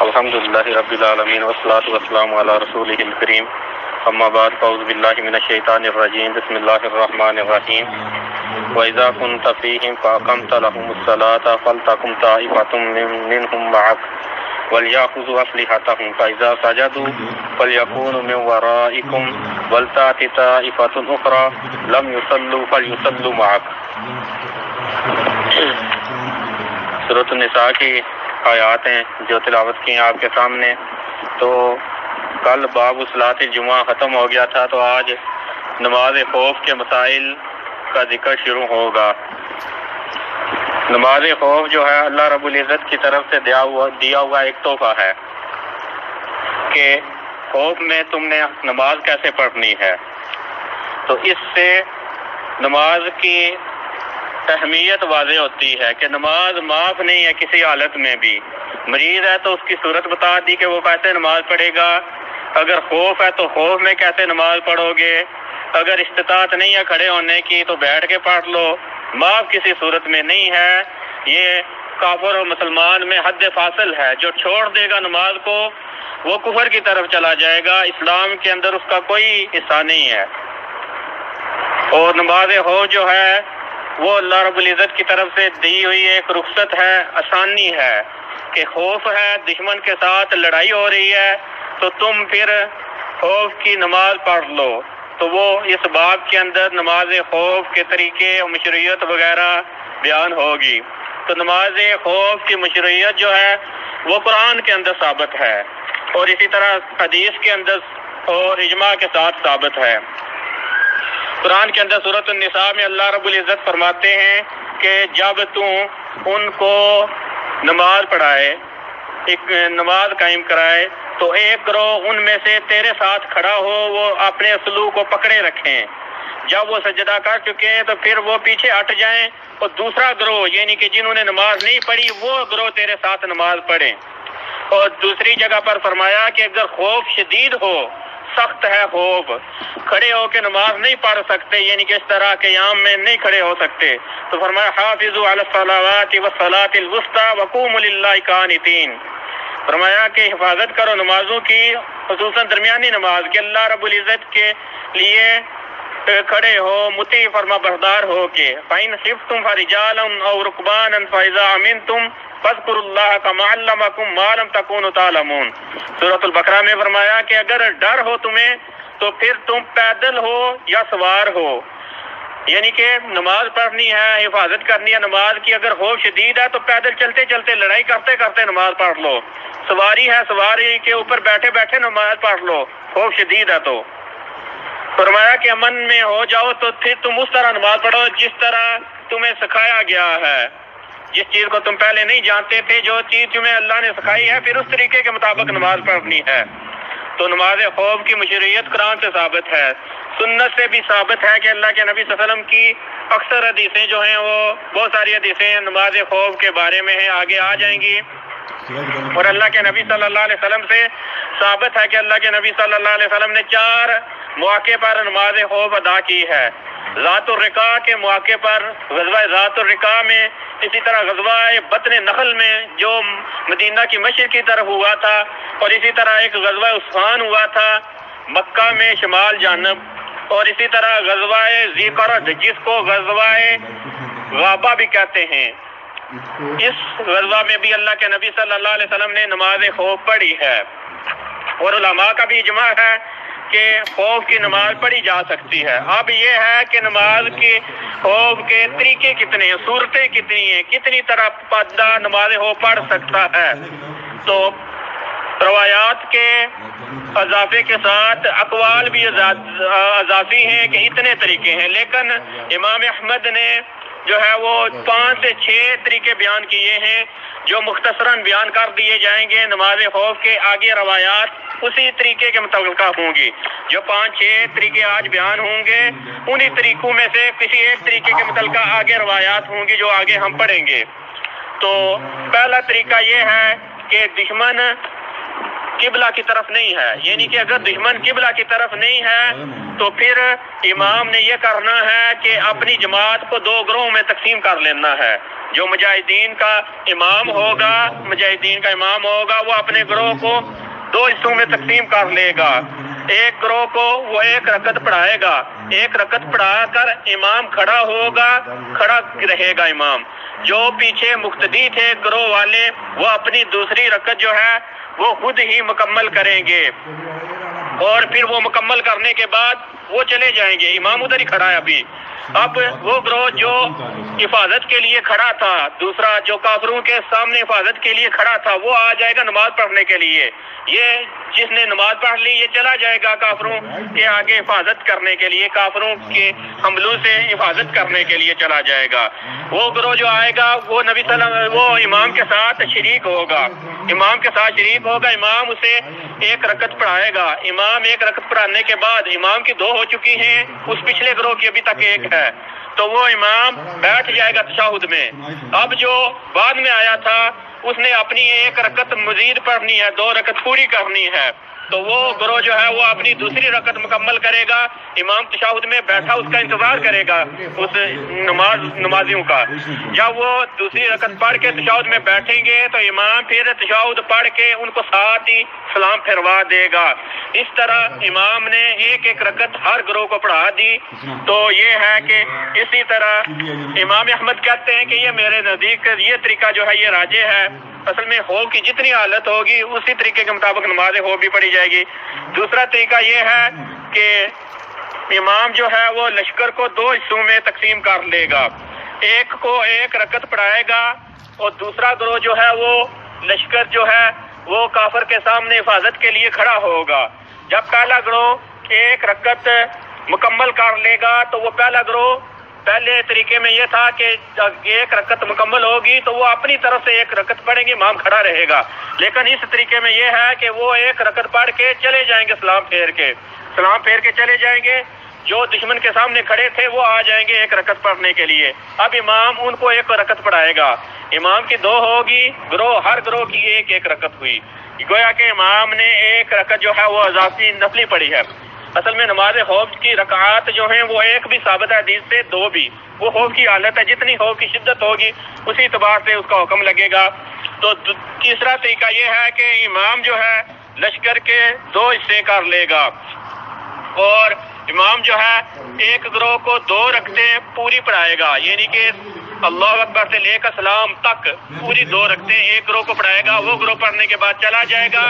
الحمدللہ رب العالمین والصلاۃ والسلام علی رسولہ الکریم اما بعد فاعوذ باللہ من الشیطان الرجیم بسم اللہ الرحمن الرحیم وَإِذَا كُنْتَ فِيهِمْ فَأَقَمْتَ لَهُمُ الصَّلَاةَ فَلْتَقُمْ طَائِفَةٌ مِّنْهُمْ مَعَكَ وَلْيَأْخُذُوا أَسْلِحَتَهُمْ فَإِذَا سَجَدُوا فَلْيَكُونُوا مِنْ وَرَائِكُمْ وَلْتَأْتِ طَائِفَةٌ أُخْرَى لَمْ يُصَلُّوا فَلْيُصَلُّوا مَعَكَ۔ سورۃ النساء کی آیات ہیں جو تلاوت کی ہیں آپ کے سامنے۔ تو کل باب صلاۃ الجمعہ ختم ہو گیا تھا، تو آج نماز خوف کے مسائل کا ذکر شروع ہوگا۔ نماز خوف جو ہے اللہ رب العزت کی طرف سے دیا ہوا ایک تحفہ ہے کہ خوف میں تم نے نماز کیسے پڑھنی ہے۔ تو اس سے نماز کی اہمیت واضح ہوتی ہے کہ نماز معاف نہیں ہے کسی حالت میں بھی۔ مریض ہے تو اس کی صورت بتا دی کہ وہ کیسے نماز پڑھے گا، اگر خوف ہے تو خوف میں کیسے نماز پڑھو گے، اگر استطاعت نہیں ہے کھڑے ہونے کی تو بیٹھ کے پڑھ لو، معاف کسی صورت میں نہیں ہے۔ یہ کافر اور مسلمان میں حد فاصل ہے، جو چھوڑ دے گا نماز کو وہ کفر کی طرف چلا جائے گا، اسلام کے اندر اس کا کوئی حصہ نہیں ہے۔ اور نماز خوف جو ہے وہ اللہ رب العزت کی طرف سے دی ہوئی ایک رخصت ہے، آسانی ہے کہ خوف ہے، دشمن کے ساتھ لڑائی ہو رہی ہے تو تم پھر خوف کی نماز پڑھ لو۔ تو وہ اس باب کے اندر نماز خوف کے طریقے اور مشروعیت وغیرہ بیان ہوگی۔ تو نماز خوف کی مشروعیت جو ہے وہ قرآن کے اندر ثابت ہے اور اسی طرح حدیث کے اندر اور اجماع کے ساتھ ثابت ہے۔ قرآن کے اندر سورۃ النساء میں اللہ رب العزت فرماتے ہیں کہ جب تم ان کو نماز پڑھائے، ایک نماز قائم کرائے، تو ایک گروہ ان میں سے تیرے ساتھ کھڑا ہو، وہ اپنے سلوک کو پکڑے رکھیں، جب وہ سجدہ کر چکے ہیں تو پھر وہ پیچھے ہٹ جائیں اور دوسرا گروہ یعنی کہ جنہوں نے نماز نہیں پڑھی وہ گروہ تیرے ساتھ نماز پڑھیں۔ اور دوسری جگہ پر فرمایا کہ اگر خوف شدید ہو، سخت ہے خوف، کھڑے ہو کے نماز نہیں پڑھ سکتے، یعنی کہ اس طرح قیام میں نہیں کھڑے ہو سکتے، تو فرمایا حافظوا علی الصلوات والصلاۃ الوسطی وقوموا للہ قانتین۔ فرمایا کہ حفاظت کرو نمازوں کی، خصوصاً درمیانی نماز کہ اللہ رب العزت کے لیے کھڑے ہو، مطیع فرما بردار ہو کے۔ فَإِنْ خِفْتُمْ فَرِجَالًا أَوْ رُكْبَانًا فَإِذَا أَمِنْتُمْ فَاذْكُرُوا اللَّهَ كَمَا عَلَّمَكُم مَّا لَمْ تَكُونُوا تَعْلَمُونَ۔ سورۃ البقرہ میں فرمایا کہ اگر ڈر ہو تمہیں تو پھر تم پیدل ہو یا سوار ہو، یعنی کہ نماز پڑھنی ہے، حفاظت کرنی ہے نماز کی۔ اگر خوف شدید ہے تو پیدل چلتے چلتے، لڑائی کرتے کرتے نماز پڑھ لو۔ سواری ہے، سواری کے اوپر بیٹھے بیٹھے نماز پڑھ لو، خوف شدید ہے تو۔ فرمایا کہ امن میں ہو جاؤ تو پھر تم اس طرح نماز پڑھو جس طرح تمہیں سکھایا گیا ہے، جس چیز کو تم پہلے نہیں جانتے تھے، جو چیز تمہیں اللہ نے سکھائی ہے پھر اس طریقے کے مطابق نماز پڑھنی ہے۔ تو نماز خوف کی مشروعیت قرآن سے ثابت ہے، سنت سے بھی ثابت ہے کہ اللہ کے نبی صلی اللہ علیہ وسلم کی اکثر حدیثیں جو ہیں وہ بہت ساری حدیثیں نماز خوف کے بارے میں ہیں، آگے آ جائیں گی۔ اور اللہ کے نبی صلی اللہ علیہ وسلم سے ثابت ہے کہ اللہ کے نبی صلی اللہ علیہ وسلم نے 4 مواقع پر نماز خوف ادا کی ہے۔ ذات الرقاع کے موقع پر، غزوہ ذات الرقاع میں، اسی طرح غزوہ بطن نخل میں جو مدینہ کی مشرق کی طرف ہوا تھا، اور اسی طرح ایک غزوہ عثمان ہوا تھا مکہ میں شمال جانب، اور اسی طرح غزوہ ذی قرد جس کو غزوہ غابہ بھی کہتے ہیں، اس غزوہ میں بھی اللہ کے نبی صلی اللہ علیہ وسلم نے نماز خوف پڑھی ہے۔ اور علماء کا بھی اجماع ہے کہ خوف کی نماز پڑھی جا سکتی ہے۔ اب یہ ہے کہ نماز کی خوف کے طریقے کتنے ہیں، صورتیں کتنی ہیں، کتنی طرح بندہ نماز خوف پڑھ سکتا ہے۔ تو روایات کے اضافے کے ساتھ اقوال بھی اضافی ہیں کہ اتنے طریقے ہیں، لیکن امام احمد نے جو ہے وہ 5 سے 6 طریقے بیان کیے ہیں جو مختصراً بیان کر دیے جائیں گے۔ نماز خوف کے آگے روایات اسی طریقے کے متعلقہ ہوں گی، جو 5-6 طریقے آج بیان ہوں گے انہی طریقوں میں سے کسی ایک طریقے کے متعلقہ آگے روایات ہوں گی جو آگے ہم پڑھیں گے۔ تو پہلا طریقہ یہ ہے کہ دشمن قبلہ کی طرف نہیں ہے، یعنی کہ اگر دشمن قبلہ کی طرف نہیں ہے تو پھر امام نے یہ کرنا ہے کہ اپنی جماعت کو دو گروہوں میں تقسیم کر لینا ہے۔ جو مجاہدین کا امام ہوگا وہ اپنے گروہ کو دو حصوں میں تقسیم کر لے گا۔ ایک گروہ کو وہ ایک رکعت پڑھائے گا، ایک رکعت پڑھا کر امام کھڑا رہے گا امام۔ جو پیچھے مقتدی تھے گروہ والے وہ اپنی دوسری رکعت جو ہے وہ خود ہی مکمل کریں گے، اور پھر وہ مکمل کرنے کے بعد وہ چلے جائیں گے، امام ادھر ہی کھڑا ہے ابھی۔ اب وہ گروہ جو حفاظت کے لیے کھڑا تھا، دوسرا جو کافروں کے سامنے حفاظت کے لیے کھڑا تھا، وہ آ جائے گا نماز پڑھنے کے لیے۔ یہ جس نے نماز پڑھ لی یہ چلا جائے گا کافروں کے آگے حفاظت کرنے کے لیے، کافروں کے حملوں سے حفاظت کرنے کے لیے چلا جائے گا۔ وہ گروہ جو آئے گا وہ نبی صلی اللہ علیہ وسلم وہ امام کے ساتھ شریک ہوگا، امام اسے ایک رکعت پڑھائے گا۔ امام ایک رکعت پڑھانے کے بعد امام کی دو ہو چکی ہیں، اس پچھلے گروہ کی ابھی تک ایک ہے، تو وہ امام بیٹھ جائے گا تشہد میں۔ اب جو بعد میں آیا تھا اس نے اپنی ایک رکعت مزید پڑھنی ہے، دو رکعت پوری کرنی ہے، تو وہ گروہ جو ہے وہ اپنی دوسری رکعت مکمل کرے گا، امام تشہد میں بیٹھا اس کا انتظار کرے گا اس نمازیوں کا۔ جب وہ دوسری رکعت پڑھ کے تشہد میں بیٹھیں گے تو امام پھر تشہد پڑھ کے ان کو ساتھ ہی سلام پھروا دے گا۔ اس طرح امام نے ایک ایک رکعت ہر گروہ کو پڑھا دی۔ تو یہ ہے کہ اسی طرح امام احمد کہتے ہیں کہ یہ میرے نزدیک یہ طریقہ جو ہے یہ راجح ہے۔ اصل میں خوف کی جتنی حالت ہوگی اسی طریقے کے مطابق نماز خوف بھی پڑھی جائے گی۔ دوسرا طریقہ یہ ہے کہ امام جو ہے وہ لشکر کو دو حصوں میں تقسیم کر لے گا، ایک کو ایک رکعت پڑھائے گا اور دوسرا گروہ جو ہے وہ لشکر جو ہے وہ کافر کے سامنے حفاظت کے لیے کھڑا ہوگا۔ جب پہلا گروہ ایک رکعت مکمل کر لے گا تو وہ پہلا گروہ پہلے طریقے میں یہ تھا کہ ایک رکعت مکمل ہوگی تو وہ اپنی طرف سے ایک رکعت پڑھیں گے، امام کھڑا رہے گا۔ لیکن اس طریقے میں یہ ہے کہ وہ ایک رکعت پڑھ کے چلے جائیں گے، سلام پھیر کے چلے جائیں گے۔ جو دشمن کے سامنے کھڑے تھے وہ آ جائیں گے ایک رکعت پڑھنے کے لیے۔ اب امام ان کو ایک رکعت پڑھائے گا، امام کی دو ہوگی، ہر گروہ کی ایک ایک رکعت ہوئی۔ گویا کہ امام نے ایک رکعت جو ہے وہ اضافی نفلی پڑھی ہے۔ اصل میں نماز خوف کی رکعات جو ہیں وہ ایک بھی ثابت ہے حدیث سے، دو بھی۔ وہ خوف کی حالت ہے، جتنی خوف کی شدت ہوگی اسی اعتبار سے اس کا حکم لگے گا۔ تو تیسرا طریقہ یہ ہے کہ امام جو ہے لشکر کے دو حصے کر لے گا، اور امام جو ہے ایک گروہ کو دو رکعتیں پوری پڑھائے گا، یعنی کہ اللہ اکبر سے لے کر سلام تک پوری دو رکعتیں ایک گروہ کو پڑھائے گا۔ وہ گروہ پڑھنے کے بعد چلا جائے گا۔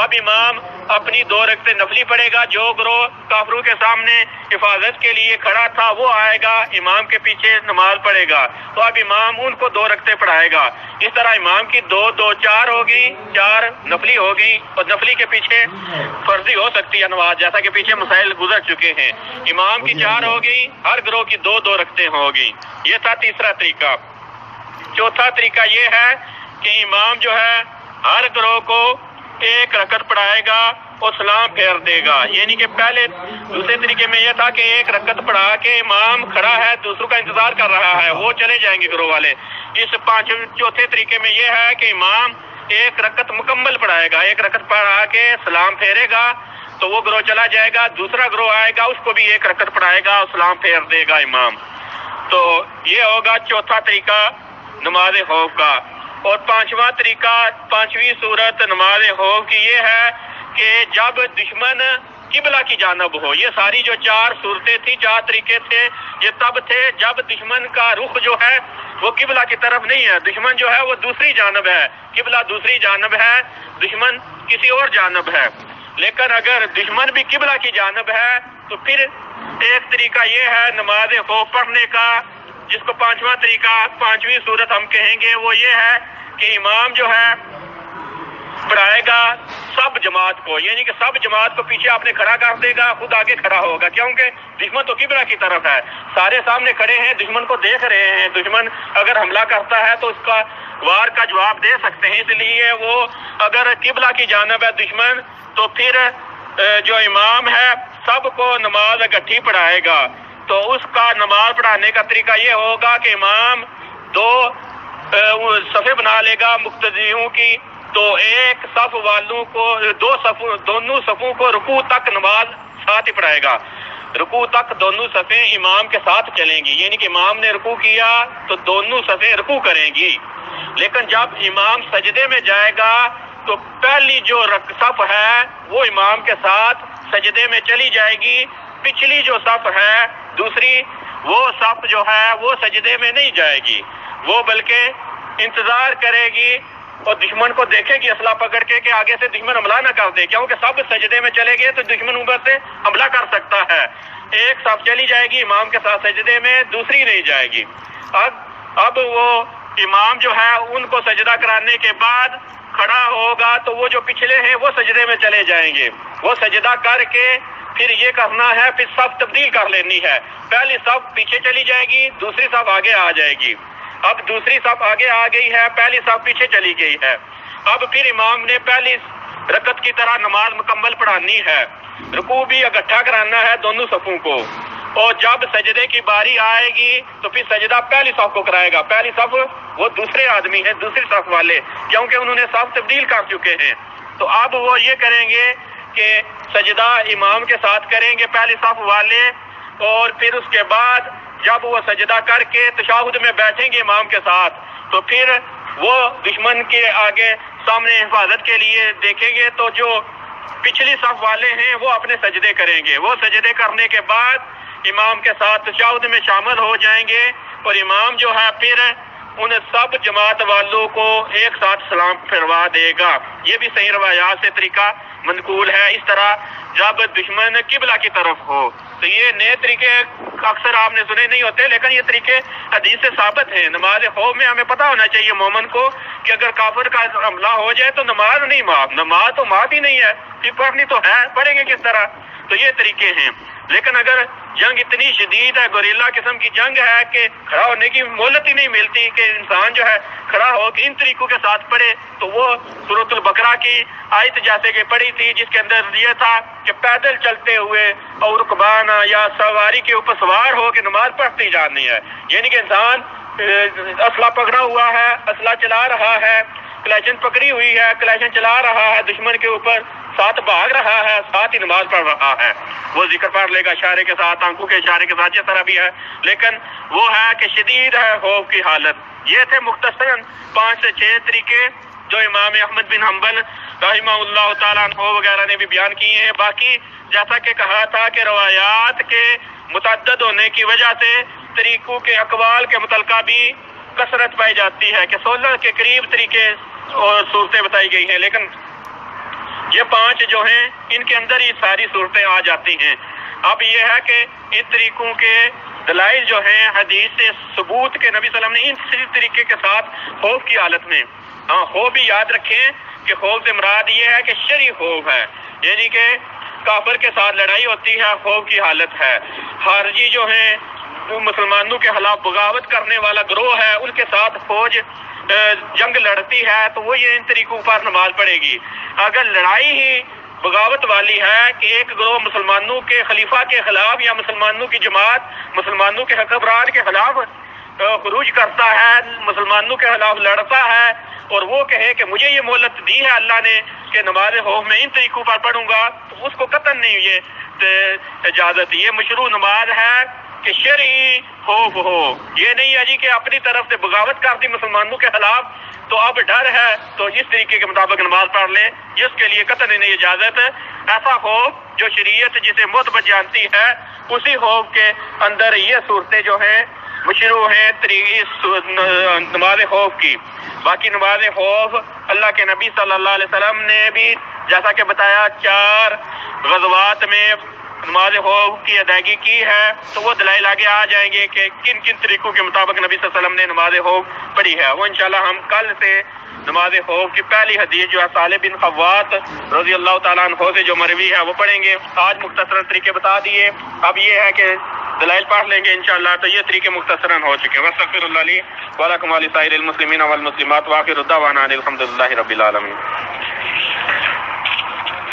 اب امام اپنی دو رکعتیں نفلی پڑھے گا۔ جو گروہ کافروں کے سامنے حفاظت کے لیے کھڑا تھا وہ آئے گا، امام کے پیچھے نماز پڑھے گا، تو اب امام ان کو دو رکعتیں پڑھائے گا۔ اس طرح امام کی دو چار ہوگی، چار نفلی ہوگی، اور نفلی کے پیچھے فرضی ہو سکتی ہے نماز، جیسا کہ پیچھے مسائل گزر چکے ہیں۔ امام کی چار ہوگی، ہر گروہ کی دو رکعتیں ہوگی۔ یہ تھا تیسرا طریقہ۔ چوتھا طریقہ یہ ہے کہ امام جو ہے ہر گروہ کو ایک رکعت پڑھائے گا اور سلام پھیر دے گا، یعنی کہ دوسرے طریقے میں یہ تھا کہ ایک رکعت پڑھا کے امام کھڑا ہے، دوسروں کا انتظار کر رہا ہے، وہ چلے جائیں گے گروہ والے۔ اس چوتھے طریقے میں یہ ہے کہ امام ایک رکعت مکمل پڑھائے گا، ایک رکعت پڑھا کے سلام پھیرے گا تو وہ گروہ چلا جائے گا، دوسرا گروہ آئے گا اس کو بھی ایک رکعت پڑھائے گا اور سلام پھیر دے گا امام۔ تو یہ ہوگا چوتھا طریقہ نماز خوف کا۔ اور پانچواں طریقہ، پانچویں صورت نماز خوف کی یہ ہے کہ جب دشمن قبلہ کی جانب ہو۔ یہ ساری جو چار صورتیں تھیں، چار طریقے تھے، یہ تب تھے جب دشمن کا رخ جو ہے وہ قبلہ کی طرف نہیں ہے، دشمن جو ہے وہ دوسری جانب ہے، قبلہ دوسری جانب ہے، دشمن کسی اور جانب ہے۔ لیکن اگر دشمن بھی قبلہ کی جانب ہے تو پھر ایک طریقہ یہ ہے نماز خوف پڑھنے کا، جس کو پانچواں طریقہ، پانچویں صورت ہم کہیں گے، وہ یہ ہے کہ امام جو ہے پڑھائے گا سب جماعت کو، یعنی کہ سب جماعت کو پیچھے آپ نے کھڑا کر دے گا، خود آگے کھڑا ہوگا، کیونکہ دشمن تو قبلہ کی طرف ہے، سارے سامنے کھڑے ہیں، دشمن کو دیکھ رہے ہیں، دشمن اگر حملہ کرتا ہے تو اس کا وار کا جواب دے سکتے ہیں، اس لیے وہ اگر قبلہ کی جانب ہے دشمن تو پھر جو امام ہے سب کو نماز اکٹھی پڑھائے گا۔ تو اس کا نماز پڑھانے کا طریقہ یہ ہوگا کہ امام دو صفیں بنا لے گا مقتدیوں کی، تو ایک صف والوں کو دونوں صفوں کو رکوع تک نماز ساتھ ہی پڑھائے گا، رکوع تک دونوں صفیں امام کے ساتھ چلیں گی، یعنی کہ امام نے رکوع کیا تو دونوں صفیں رکوع کریں گی، لیکن جب امام سجدے میں جائے گا تو پہلی جو صف ہے وہ امام کے ساتھ سجدے میں چلی جائے گی، پچھلی جو صف ہے دوسری وہ صف جو ہے وہ سجدے میں نہیں جائے گی، وہ بلکہ انتظار کرے گی اور دشمن کو دیکھے گی اسلحہ پکڑ کے کہ آگے سے دشمن حملہ نہ کر دے، کیونکہ سب سجدے میں چلے گئے تو دشمن اوپر سے حملہ کر سکتا ہے۔ ایک صف چلی جائے گی امام کے ساتھ سجدے میں، دوسری نہیں جائے گی۔ اب وہ امام جو ہے ان کو سجدہ کرانے کے بعد کھڑا ہوگا تو وہ جو پچھلے ہیں وہ سجدے میں چلے جائیں گے، وہ سجدہ کر کے پھر یہ کرنا ہے، پھر صف تبدیل کر لینی ہے، پہلی صف پیچھے چلی جائے گی، دوسری صف آگے آ جائے گی۔ اب دوسری صف آگے آ گئی ہے، پہلی صف پیچھے چلی گئی ہے، اب پھر امام نے پہلی رکعت کی طرح نماز مکمل پڑھانی ہے، رکوع بھی اکٹھا کرانا ہے دونوں صفوں کو، اور جب سجدے کی باری آئے گی تو پھر سجدہ پہلی صف کو کرائے گا، پہلی صف وہ دوسرے آدمی ہیں دوسری صف والے، کیونکہ انہوں نے صف تبدیل کر چکے ہیں، تو اب وہ یہ کریں گے کہ سجدہ امام کے ساتھ کریں گے پہلی صف والے، اور پھر اس کے بعد جب وہ سجدہ کر کے تشہد میں بیٹھیں گے امام کے ساتھ تو پھر وہ دشمن کے آگے سامنے حفاظت کے لیے دیکھیں گے تو جو پچھلی صف والے ہیں وہ اپنے سجدے کریں گے، وہ سجدے کرنے کے بعد امام کے ساتھ تشہد میں شامل ہو جائیں گے، اور امام جو ہے پھر ان سب جماعت والوں کو ایک ساتھ سلام پھروا دے گا۔ یہ بھی صحیح روایات سے طریقہ منقول ہے۔ اس طرح جب دشمن قبلہ کی طرف ہو تو یہ نئے طریقے اکثر آپ نے سنے نہیں ہوتے، لیکن یہ طریقے حدیث سے ثابت ہیں۔ نماز خوف میں ہمیں پتہ ہونا چاہیے مومن کو کہ اگر کافر کا حملہ ہو جائے تو نماز نہیں معاف، نماز تو معاف ہی نہیں ہے، پھر پڑھنی تو ہے، پڑھیں گے کس طرح؟ تو یہ طریقے ہیں۔ لیکن اگر جنگ اتنی شدید ہے، گوریلا قسم کی جنگ ہے کہ کھڑا ہونے کی مہلت ہی نہیں ملتی کہ انسان جو ہے کھڑا ہو کے ان طریقوں کے ساتھ پڑھے، تو وہ سورۃ البقرہ کی آیت جیسے کہ پڑھی تھی جس کے اندر یہ تھا کہ پیدل چلتے ہوئے اور رکبان یا سواری کے اوپر سوار ہو کے نماز پڑھتی جانی ہے، یعنی کہ انسان اسلحہ پکڑا ہوا ہے، اسلحہ چلا رہا ہے، کلیشن پکڑی ہوئی ہے، کلیشن چلا رہا ہے، دشمن کے اوپر ساتھ بھاگ رہا ہے، ساتھ ہی نماز پڑھ رہا ہے، وہ ذکر پڑھ لے گا اشارے کے ساتھ، آنکھوں کے اشارے کے ساتھ، جس طرح بھی ہے، لیکن وہ ہے کہ شدید ہے خوف کی حالت۔ یہ تھے مختصراً 5 سے 6 طریقے جو امام احمد بن حنبل رحمہ اللہ تعالیٰ عنہ وغیرہ نے بھی بیان کیے ہیں۔ باقی جیسا کہ کہا تھا کہ روایات کے متعدد ہونے کی وجہ سے طریقوں کے اقوال کے متعلقہ بھی کثرت پائی جاتی ہے کہ 16 کے قریب طریقے اور صورتیں بتائی گئی ہیں، لیکن یہ 5 جو ہیں ان کے اندر ہی ساری صورتیں آ جاتی ہیں۔ اب یہ ہے کہ ان طریقوں کے دلائل جو ہیں حدیث سے ثبوت کے نبی صلی اللہ علیہ وسلم نے اسی طریقے کے ساتھ خوف کی حالت میں، خوف بھی یاد رکھیں کہ خوف سے مراد یہ ہے کہ شرعی خوف ہے، یعنی کہ کافر کے ساتھ لڑائی ہوتی ہے، خوف کی حالت ہے۔ خارجی جو ہیں مسلمانوں کے خلاف بغاوت کرنے والا گروہ ہے، ان کے ساتھ فوج جنگ لڑتی ہے تو وہ یہ ان طریقوں پر نماز پڑھے گی۔ اگر لڑائی ہی بغاوت والی ہے کہ ایک گروہ مسلمانوں کے خلیفہ کے خلاف یا مسلمانوں کی جماعت مسلمانوں کے حکمران کے خلاف خروج کرتا ہے، مسلمانوں کے خلاف لڑتا ہے، اور وہ کہے کہ مجھے یہ مہلت دی ہے اللہ نے کہ نماز خوف میں ان طریقوں پر پڑھوں گا، تو اس کو قطعاً نہیں یہ اجازت، یہ مشروع نماز ہے کہ شرعی خوف ہو، یہ نہیں ہے جی کہ اپنی طرف سے بغاوت کر دی مسلمانوں کے خلاف تو اب ڈر ہے تو اس طریقے کے مطابق نماز پڑھ لیں، جس کے لیے قطعاً نہیں اجازت۔ ایسا خوف جو شریعت جسے مثبت جانتی ہے اسی خوف کے اندر یہ صورتیں جو ہیں مشروع ہیں نماز خوف کی۔ باقی نماز خوف اللہ کے نبی صلی اللہ علیہ وسلم نے بھی جیسا کہ بتایا 4 غزوات میں نماز خوف کی ادائیگی کی ہے، تو وہ دلائل آگے آ جائیں گے کہ کن کن طریقوں کے مطابق نبی صلی اللہ علیہ وسلم نے نماز خوف پڑھی ہے۔ وہ انشاءاللہ ہم کل سے نماز خوف کی پہلی حدیث جو ہے صالح بن خوات رضی اللہ تعالیٰ عنہ سے جو مروی ہے وہ پڑھیں گے۔ آج مختصراً طریقے بتا دیے، اب یہ ہے کہ دلائل پڑھ لیں گے انشاءاللہ، تو یہ طریقے مختصراً ہو چکے ہیں۔ واستغفر اللہ لی ولکم ولسائر المسلمین والمسلمات وآخر دعوانا الحمد للہ رب العالمین۔